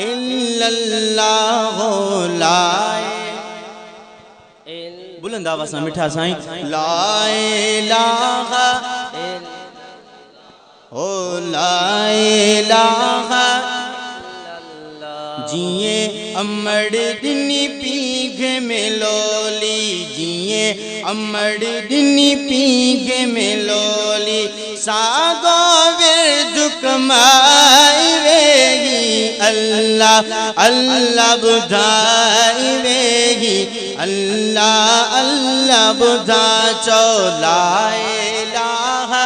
इल्लल्लाहु ला बुलंद आवाज़ सां मिठा साईं ला इलाहा ओ ला इलाहा जिए अमड़ दिनी पीघे में लोली जिए अमड़ दिनी पीघे में लोली सागो विरद कमाई वेगी अल्लाह अल्लाह बुधाई वेगी अल्लाह अल्लाह बुधा चो ला इलाहा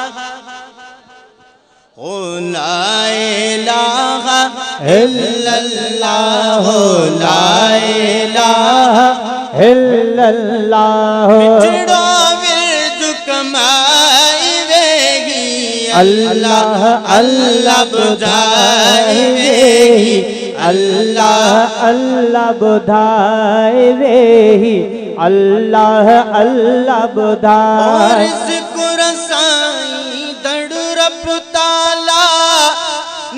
ओ ला इलाहा इल्लल्लाह ला इलाहा इल्लल्लाह मिठड़ो विरद कमाई वेगी अल्लाह अल्लाह बुधाई वेगी अल्लाह अल्लाह बुधाई वेही अल्लाह अल्लाह बुधाई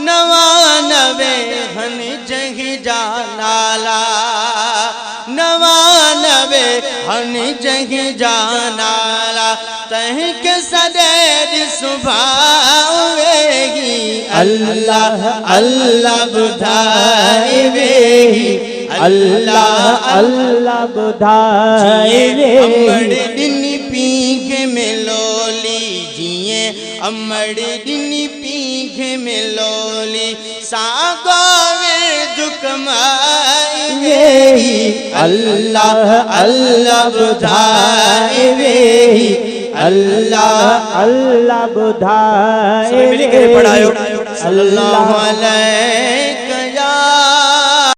नवानवे हन जग जानाला नवानवे हन जग जानाला तह के सदैव सुभावेगी अल्लाह अल्लाह बुधाई वेही अल्लाह अल्लाह बुधाई अमड़ दिनी पीघे में लोली जिए अमड़ दिनी पीघे में लोली सागो विरद कमाई वेही अल्लाह अल्लाह बुधाई वेही अल्लाह अल्लाह बुधाई पढ़ायो सल्लल्लाहु अलैहि